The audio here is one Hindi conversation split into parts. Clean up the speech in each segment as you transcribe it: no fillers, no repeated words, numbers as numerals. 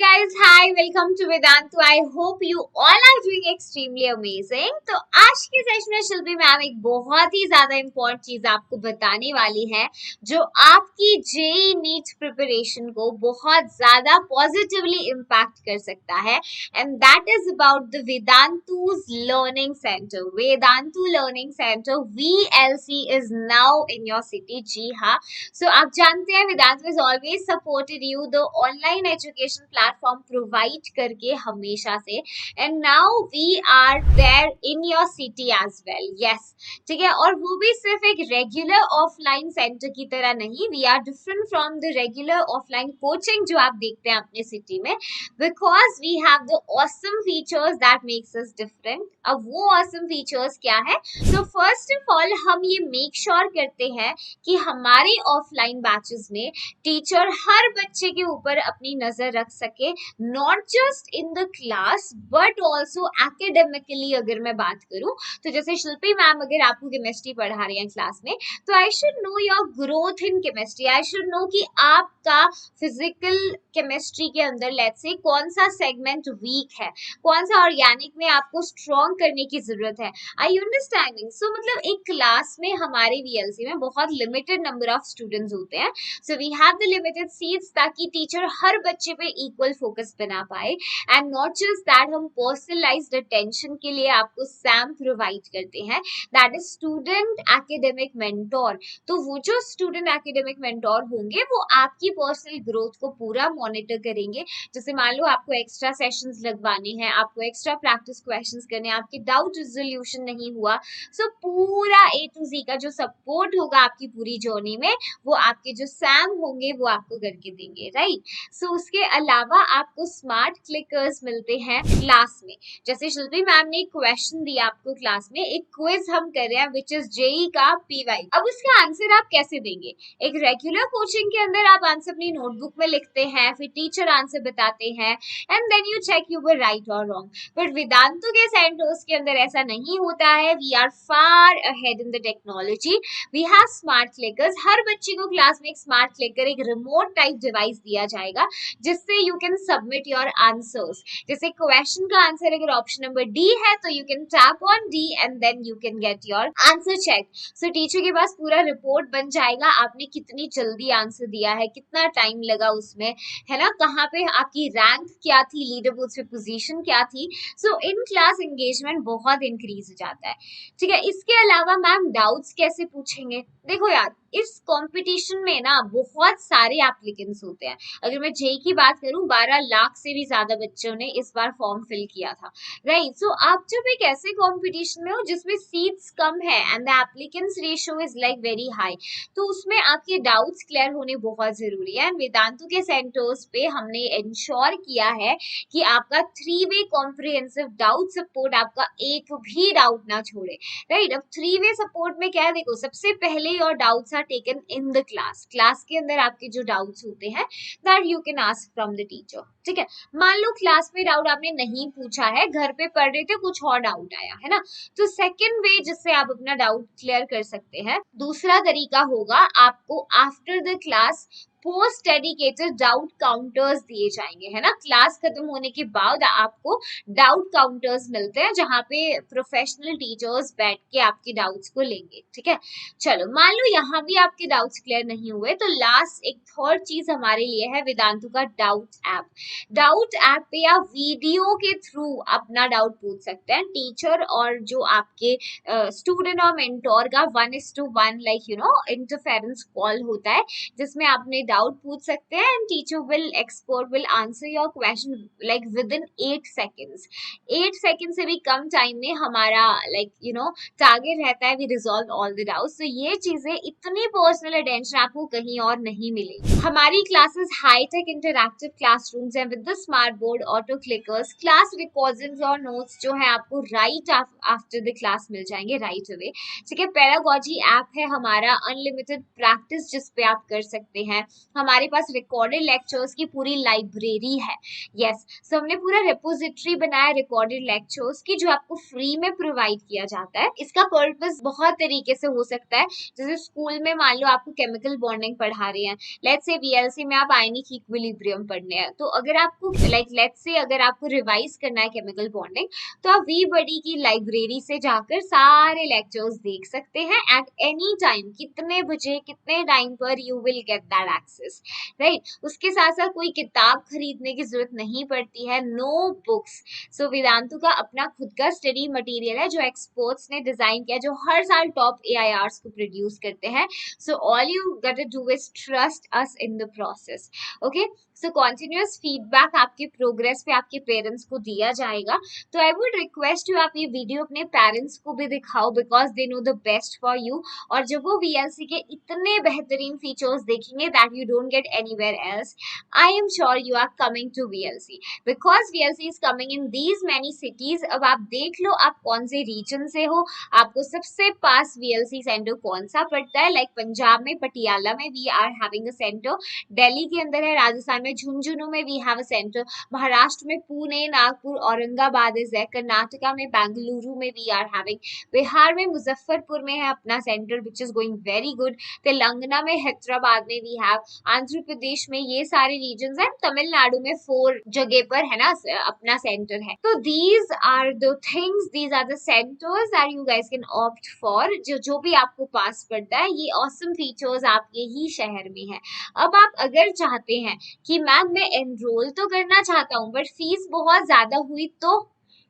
guys, hi, welcome to Vedantu. I hope you all are doing extremely amazing. तो आज के सेशन में शिल्पी मैम एक बहुत ही ज्यादा इम्पोर्टेंट चीज आपको बताने वाली है जो आपकी जेई नीट प्रिपरेशन को बहुत ज्यादा पॉजिटिवली इम्पैक्ट कर सकता है and that is about the Vedantu's learning centre. Vedantu learning centre VLC is now in your city. जी हाँ, सो आप जानते हैं Vedantu is always supported you the online education platform provide करके हमेशा से and now we are there in your city as well. Yes, ठीक है, और वो भी सिर्फ एक रेगुलर ऑफलाइन सेंटर की तरह नहीं. We are different from the regular offline coaching जो आप देखते हैं अपने सिटी में, because we have the awesome features that makes us different. अब वो ऑसम फीचर्स क्या है? तो फर्स्ट ऑफ ऑल हम ये मेक श्योर करते हैं कि हमारे ऑफलाइन बैचेस में टीचर हर बच्चे के ऊपर अपनी नजर रख सके, not just in the class but also academically. अगर मैं बात करूं तो जैसे शिल्पी मैम अगर आपको केमिस्ट्री पढ़ा रही हैं क्लास में, तो I should know your growth in chemistry. I should know कि आपका फिजिकल केमिस्ट्री के अंदर लेट्स से कौन सा सेगमेंट वीक है, कौन सा ऑर्गेनिक में आपको स्ट्रॉन्ग करने की जरूरत है. आई अंडरस्टैंडिंग. सो मतलब एक क्लास में हमारे VLC में बहुत लिमिटेड नंबर ऑफ स्टूडेंट्स होते हैं, so we have the limited seats ताकि टीचर हर बच्चे पे इक्वल फोकस बना पाए. एंड नॉट जस्ट दैट, हम पर्सनलाइज्ड अटेंशन के लिए आपको सैम प्रोवाइड करते हैं, that is student academic mentor. तो वो जो स्टूडेंट एकेडमिक मेंटोर होंगे वो आपकी पर्सनल ग्रोथ को पूरा मॉनिटर करेंगे. जैसे मान लो आपको एक्स्ट्रा सेशंस लगवाने हैं, आपको एक्स्ट्रा प्रैक्टिस क्वेश्चंस करने, आपकी डाउट रिजोल्यूशन नहीं हुआ, सो पूरा A to Z का जो सपोर्ट होगा आपकी पूरी जर्नी में वो आपके जो सैम होंगे वो आपको करके देंगे, राइट. सो उसके अलावा आपको स्मार्ट क्लिकर्स मिलते हैं क्लास में. जैसे शिल्पी मैम ने एक क्वेश्चन दिया आपको क्लास में, एक क्विज हम कर रहे हैं विच इज जेई का PY. अब उसका आंसर आप कैसे देंगे? एक रेगुलर कोचिंग के अंदर आप आंसर अपनी नोटबुक में लिखते हैं, फिर टीचर आंसर बताते हैं and then you check you were right और रॉन्ग. बट वेदांतु के सेंटर्स के अंदर ऐसा नहीं होता है. We are far ahead in the technology. We have smart clickers. हर बच्चे को क्लास में एक स्मार्ट क्लिकर, एक रिमोट टाइप डिवाइस दिया जाएगा जिससे you can submit your answers. जैसे क्वेश्चन का आंसर अगर ऑप्शन नंबर D है तो you can tap on D and then you can get your answer check. So teacher के पास पूरा रिपोर्ट बन जाएगा, आपने कितनी जल्दी आंसर दिया है, कितना टाइम लगा उसमें, है ना, कहाँ पे आपकी रैंक क्या थी, लीडर बोर्ड पे पोजीशन क्या थी. सो इन क्लास एंगेजमेंट बहुत इंक्रीज हो जाता है. ठीक है, इसके अलावा मैम डाउट्स कैसे पूछेंगे? देखो यार, इस कंपटीशन में ना बहुत सारे एप्लीकेंट्स होते हैं. अगर मैं जेई की बात करूं, 12 लाख से भी ज्यादा बच्चों ने इस बार फॉर्म फिल किया था, राइट. सो आप जब एक ऐसे कंपटीशन में हो जिसमें सीट्स कम है and the applicants ratio is like very high, तो उसमें आपके डाउट्स क्लियर होने बहुत जरूरी है. एंड वेदांतु के सेंटर्स पे हमने इंश्योर किया है कि आपका 3-वे कॉम्प्रिहेंसिव डाउट सपोर्ट, आपका एक भी डाउट ना छोड़े, राइट. अब 3-वे सपोर्ट में क्या है, देखो सबसे पहले your doubts are taken in the class. Class के अंदर आपके जो डाउट्स होते हैं that you can ask from the teacher. ठीक है, मान लो क्लास में डाउट आपने नहीं पूछा है, घर पे पढ़ रहे थे, कुछ और डाउट आया है ना, तो सेकंड वे जिससे आप अपना डाउट क्लियर कर सकते हैं, दूसरा तरीका होगा आपको after the class post dedicated doubt counters दिए जाएंगे, है ना. क्लास खत्म होने के बाद आपको डाउट काउंटर्स मिलते हैं जहां पे प्रोफेशनल टीचर्स बैठ के आपके डाउट्स को लेंगे. ठीक है, चलो मान लो यहाँ भी आपके डाउट्स क्लियर नहीं हुए, तो लास्ट एक थर्ड चीज हमारे लिए है वेदांतु का डाउट ऐप. डाउट ऐप पे आप वीडियो के थ्रू अपना डाउट पूछ सकते हैं. टीचर और जो आपके स्टूडेंट और मेंटोर का 1:1 like you know interference call होता है जिसमें आपने डाउट पूछ सकते हैं and teacher will expert will answer your question like with in 8 seconds. 8 second से भी कम टाइम में हमारा लाइक यू नो टारगेट रहता है we resolve all the doubts. तो ये चीजें, इतनी पर्सनल अटेंशन आपको कहीं और नहीं मिलेगी. हमारी क्लासेस हाईटेक इंटरैक्टिव क्लासरूम्स हैं with the smart board, auto clickers, class recordings और नोट्स जो है आपको राइट आफ्टर द क्लास मिल जाएंगे राइट अवे. ठीक है, पेडागोजी ऐप है हमारा, अनलिमिटेड प्रैक्टिस जिस पे आप कर सकते हैं. हमारे पास रिकॉर्डेड लेक्चर्स की पूरी लाइब्रेरी है। यस, सो हमने पूरा रिपोजिटरी बनाया रिकॉर्डेड लेक्चर्स की, जो आपको फ्री में प्रोवाइड किया जाता है। इसका पर्पस बहुत तरीके से हो सकता है, जैसे स्कूल में मान लो आपको केमिकल बॉन्डिंग पढ़ा रहे हैं, लेट्स से वीएलसी में आप आयनिक इक्विलिब्रियम पढ़ने हैं, तो अगर आपको लेट्स से अगर आपको रिवाइज करना है केमिकल बॉन्डिंग, तो आप वी बडी की लाइब्रेरी से जाकर सारे लेक्चर्स देख सकते हैं एट एनी टाइम, कितने बजे कितने टाइम पर you will get that access, right. उसके साथ साथ कोई किताब खरीदने की जरूरत नहीं पड़ती है, नो बुक्स। सो वेदांतु का अपना खुद का स्टडी मटेरियल है जो एक्सपर्ट्स ने डिजाइन किया, जो हर साल टॉप एआईआरस को प्रोड्यूस करते हैं। So all you got to do is trust us in the process. Okay, so continuous feedback आपके प्रोग्रेस पे आपके पेरेंट्स को दिया जाएगा। तो आई वुड रिक्वेस्ट यू, आप ये वीडियो अपने पेरेंट्स को भी दिखाओ, because they know the best for you. और जब वो वीएलसी के इतने बेहतरीन फीचर्स देखेंगे that you don't get anywhere else, I am sure you are coming to VLC, because VLC is coming in these many cities. अब आप देख लो आप कौन से रीजन से हो, आपको सबसे पास वीएलसी सेंटर कौन सा पड़ता है। लाइक पंजाब में पटियाला में we are having a center, Delhi के अंदर है, राजस्थान में झुंझुनू में we have a center, Maharashtra में पुणे, नागपुर, औरंगाबाद इज है, कर्नाटका में बेंगलुरु में वी आर हैविंग, बिहार में मुजफ्फरपुर में है अपना centre which is going very good, Telangana में हैदराबाद में वी हैव, आंध्र प्रदेश में, ये सारे रीजन है, तमिलनाडु में 4 जगह पर है ना अपना सेंटर है। तो these are the things, these are the centers that you guys can opt for, जो भी आपको पास पड़ता है। ये ऑसम फीचर्स आपके ही शहर में है। अब आप अगर चाहते हैं कि मैम मैं एनरोल तो करना चाहता हूँ बट फीस बहुत ज्यादा हुई तो,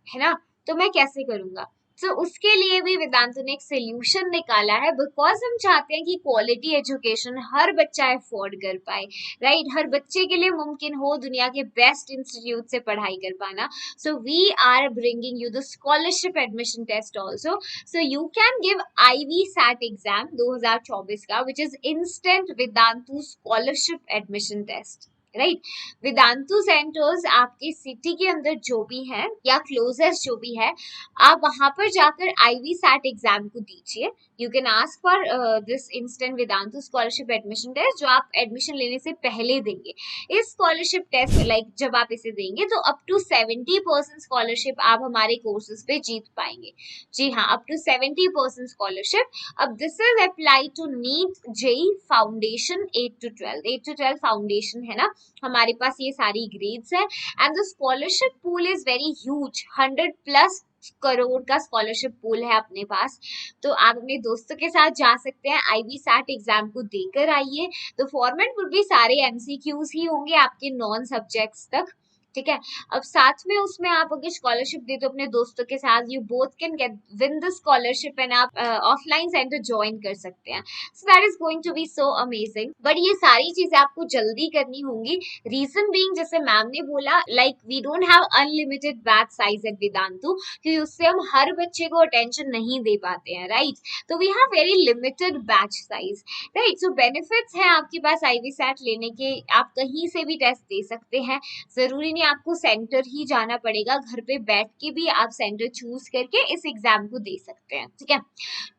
है ना, तो मैं कैसे करूंगा, तो उसके लिए भी वेदांतु ने एक सोल्यूशन निकाला है, बिकॉज हम चाहते हैं कि क्वालिटी एजुकेशन हर बच्चा अफोर्ड कर पाए, राइट। हर बच्चे के लिए मुमकिन हो दुनिया के बेस्ट इंस्टीट्यूट से पढ़ाई कर पाना। So we are bringing you the scholarship admission test also, so you can give IV SAT exam 2024 का, which is instant Vedantu scholarship admission test, right. Vedantu centers आपके सिटी के अंदर जो भी है या क्लोजेस्ट जो भी है, आप वहां पर जाकर आईवी सैट एग्जाम को दीजिए। You can ask for this instant Vedantu scholarship admission test, जो आप एडमिशन लेने से पहले देंगे। इस स्कॉलरशिप टेस्ट लाइक जब आप इसे देंगे तो अप टू 70% स्कॉलरशिप आप हमारे कोर्सेज पे जीत पाएंगे। जी हाँ, अप टू 70% स्कॉलरशिप। अब this is apply to NEET JEE foundation 8 to 12 foundation है ना, हमारे पास ये सारी ग्रेड्स है। And the scholarship pool is very huge, 100+ crore का स्कॉलरशिप पूल है अपने पास। तो आप अपने दोस्तों के साथ जा सकते हैं, आईवी सैट एग्जाम को देकर आइए। तो फॉर्मेट वुड भी सारे एमसीक्यूज ही होंगे आपके नॉन सब्जेक्ट्स तक, ठीक है। अब साथ में उसमें आप अगर स्कॉलरशिप दे तो अपने दोस्तों के साथ, you both can get win the scholarship and आप ऑफलाइन सेंटर ज्वाइन कर सकते हैं। So that is going to be so amazing. But ये सारी चीजें आपको जल्दी करनी होंगी, रीजन बीइंग जैसे मैम ने बोला, like we don't have unlimited batch size at Vedantu, क्योंकि उससे हम हर बच्चे को अटेंशन नहीं दे पाते हैं, राइट। तो we have very limited batch size, right. So benefits हैं आपके पास आईवी सैट लेने के, आप कहीं से भी टेस्ट दे सकते हैं, जरूरी नहीं आपको सेंटर ही जाना पड़ेगा, घर पे बैठ के भी आप सेंटर चूज करके इस एग्जाम को दे सकते हैं, ठीक है।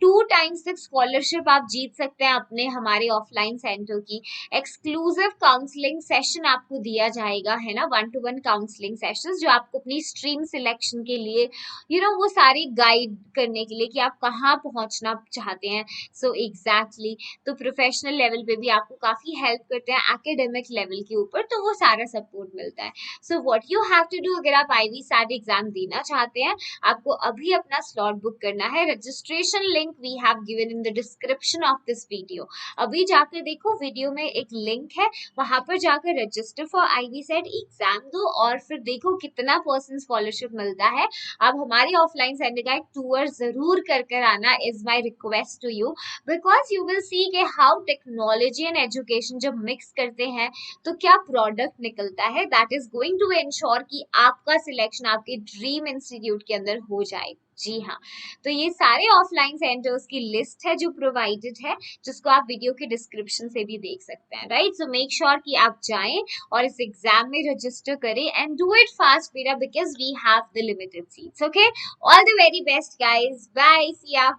2 times तक स्कॉलरशिप आप जीत सकते हैं अपने हमारे ऑफलाइन सेंटर की। एक्सक्लूसिव काउंसलिंग सेशन आपको दिया जाएगा, है ना, 1-to-1 काउंसलिंग सेशंस, जो आपको अपनी स्ट्रीम सिलेक्शन के लिए वो सारी गाइड करने के लिए कि आप कहाँ पहुंचना चाहते हैं। सो एग्जैक्टली, तो प्रोफेशनल लेवल पे भी आपको काफी हेल्प करते हैं, एकेडमिक लेवल के ऊपर तो वो सारा सपोर्ट मिलता है। So what you have to do, अगर आप आईवी सैट एग्जाम देना चाहते हैं, आपको अभी अपना स्लॉट बुक करना है। Registration link we have given in the description of this video. अभी जाकर देखो, वीडियो में एक लिंक है, वहां पर जाकर register for IV SAT exam दो और फिर देखो कितना % स्कॉलरशिप मिलता है। अब हमारे ऑफलाइन सेंटर का एक टूर जरूर कर आना is my request to you, because you will see के हाउ टेक्नोलॉजी एंड एजुकेशन जब मिक्स करते हैं तो क्या प्रोडक्ट निकलता है, that is going to ensure कि आपका सिलेक्शन आपके ड्रीम इंस्टीट्यूट के अंदर हो जाए। जी हाँ, तो ये सारे ऑफलाइन सेंटर्स की लिस्ट है जो प्रोवाइडेड है, जिसको आप वीडियो के डिस्क्रिप्शन से भी देख सकते हैं, राइट। सो मेक श्योर कि आप जाएं और इस एग्जाम में रजिस्टर करें एंड डू इट फास्ट बेटा, because we have the limited seats. Okay, all the very best guys, bye, see या।